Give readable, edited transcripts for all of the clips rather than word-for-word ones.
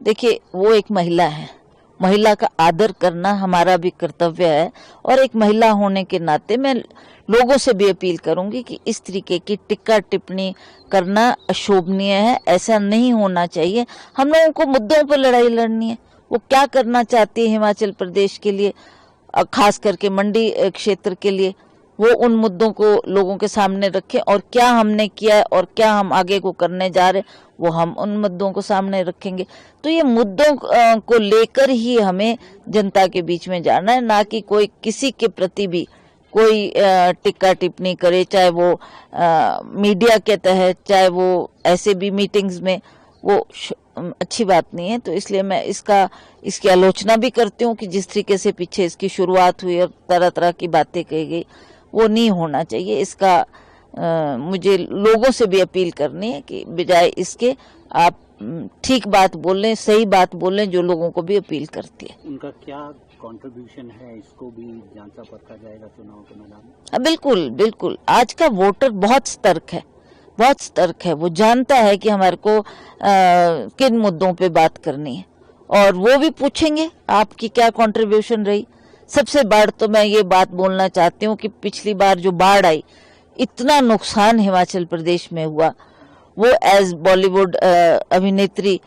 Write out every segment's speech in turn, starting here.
देखिए, वो एक महिला है। महिला का आदर करना हमारा भी कर्तव्य है और एक महिला होने के नाते मैं लोगों से भी अपील करूंगी कि इस तरीके की टिक्का टिप्पणी करना अशोभनीय है, ऐसा नहीं होना चाहिए। हम लोगों को मुद्दों पर लड़ाई लड़नी है। वो क्या करना चाहती है हिमाचल प्रदेश के लिए, खास करके मंडी क्षेत्र के लिए, वो उन मुद्दों को लोगों के सामने रखें और क्या हमने किया है और क्या हम आगे को करने जा रहे हैं वो हम उन मुद्दों को सामने रखेंगे। तो ये मुद्दों को लेकर ही हमें जनता के बीच में जाना है, ना कि कोई किसी के प्रति भी कोई टिक्का टिप्पणी करे, चाहे वो मीडिया के तहत, चाहे वो ऐसे भी मीटिंग्स में, वो अच्छी बात नहीं है। तो इसलिए मैं इसकी आलोचना भी करती हूँ कि जिस तरीके से पीछे इसकी शुरुआत हुई और तरह तरह की बातें कही गई, वो नहीं होना चाहिए। इसका मुझे लोगों से भी अपील करनी है कि बजाय इसके आप ठीक बात बोलें, सही बात बोलें, जो लोगों को भी अपील करती है। उनका क्या कंट्रीब्यूशन है, इसको भी जांचा परखा जाएगा चुनाव के मैदान में? बिल्कुल बिल्कुल। आज का वोटर बहुत सतर्क है, बहुत सतर्क है। वो जानता है कि हमारे को किन मुद्दों पे बात करनी है और वो भी पूछेंगे आपकी क्या कंट्रीब्यूशन रही। सबसे बड़ तो मैं ये बात बोलना चाहती हूँ कि पिछली बार जो बाढ़ आई, इतना नुकसान हिमाचल प्रदेश में हुआ, वो एज बॉलीवुड अभिनेत्री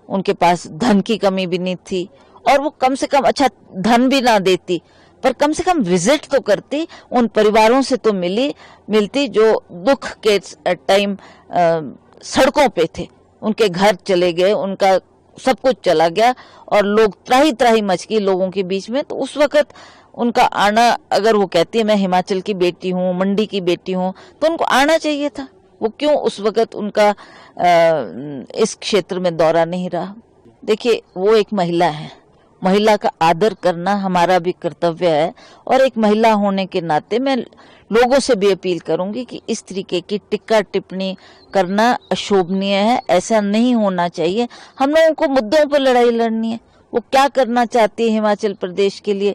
उनके पास धन की कमी भी नहीं थी और वो कम से कम, अच्छा धन भी ना देती पर कम से कम विजिट तो करती, उन परिवारों से तो मिलती जो दुख के टाइम सड़कों पे थे। उनके घर चले गए, उनका सब कुछ चला गया और लोग त्राही त्राही मच गई लोगों के बीच में। तो उस वक्त उनका आना, अगर वो कहती है मैं हिमाचल की बेटी हूँ, मंडी की बेटी हूँ, तो उनको आना चाहिए था। वो क्यों उस वक्त उनका इस क्षेत्र में दौरा नहीं रहा? देखिए, वो एक महिला है। महिला का आदर करना हमारा भी कर्तव्य है और एक महिला होने के नाते मैं लोगों से भी अपील करूंगी कि इस तरीके की टिक्का टिप्पणी करना अशोभनीय है, ऐसा नहीं होना चाहिए। हम लोगों को मुद्दों पर लड़ाई लड़नी है। वो क्या करना चाहती है हिमाचल प्रदेश के लिए,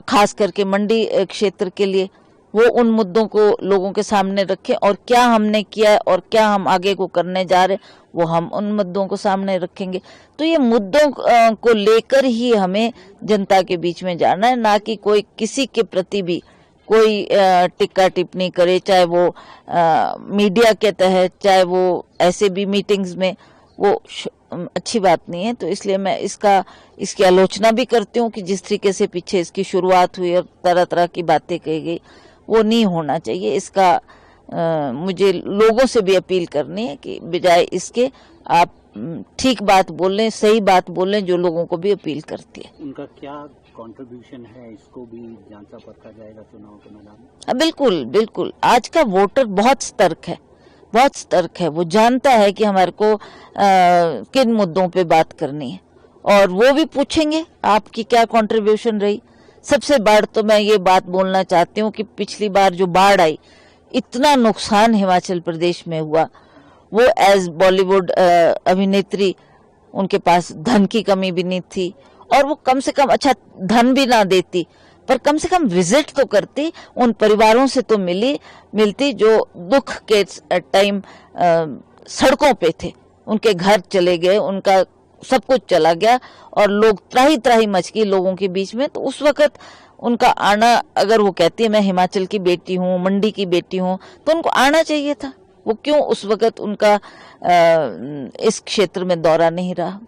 खास करके मंडी क्षेत्र के लिए, वो उन मुद्दों को लोगों के सामने रखें और क्या हमने किया है और क्या हम आगे को करने जा रहे हैं वो हम उन मुद्दों को सामने रखेंगे। तो ये मुद्दों को लेकर ही हमें जनता के बीच में जाना है, ना कि कोई किसी के प्रति भी कोई टिक्का टिप्पणी करे, चाहे वो मीडिया के तहत, चाहे वो ऐसे भी मीटिंग्स में, वो अच्छी बात नहीं है। तो इसलिए मैं इसकी आलोचना भी करती हूँ कि जिस तरीके से पीछे इसकी शुरुआत हुई और तरह तरह की बातें कही गई, वो नहीं होना चाहिए। इसका मुझे लोगों से भी अपील करनी है कि बजाय इसके आप ठीक बात बोलें, सही बात बोलें, जो लोगों को भी अपील करती है। उनका क्या कंट्रीब्यूशन है, इसको भी जांचा परखा जाएगा चुनाव के मैदान में? बिल्कुल बिल्कुल। आज का वोटर बहुत सतर्क है, बहुत सतर्क है। वो जानता है कि हमारे को किन मुद्दों पे बात करनी है और वो भी पूछेंगे आपकी क्या कंट्रीब्यूशन रही। सबसे बड़ तो मैं ये बात बोलना चाहती हूँ कि पिछली बार जो बाढ़ आई, इतना नुकसान हिमाचल प्रदेश में हुआ, वो एज बॉलीवुड अभिनेत्री उनके पास धन की कमी भी नहीं थी और वो कम से कम, अच्छा धन भी ना देती पर कम से कम विजिट तो करती, उन परिवारों से तो मिलती जो दुख के टाइम सड़कों पे थे। उनके घर चले गए, उनका सब कुछ चला गया और लोग त्राही त्राही मच गई लोगों के बीच में। तो उस वक्त उनका आना, अगर वो कहती है मैं हिमाचल की बेटी हूँ, मंडी की बेटी हूँ, तो उनको आना चाहिए था। वो क्यों उस वक्त उनका इस क्षेत्र में दौरा नहीं रहा?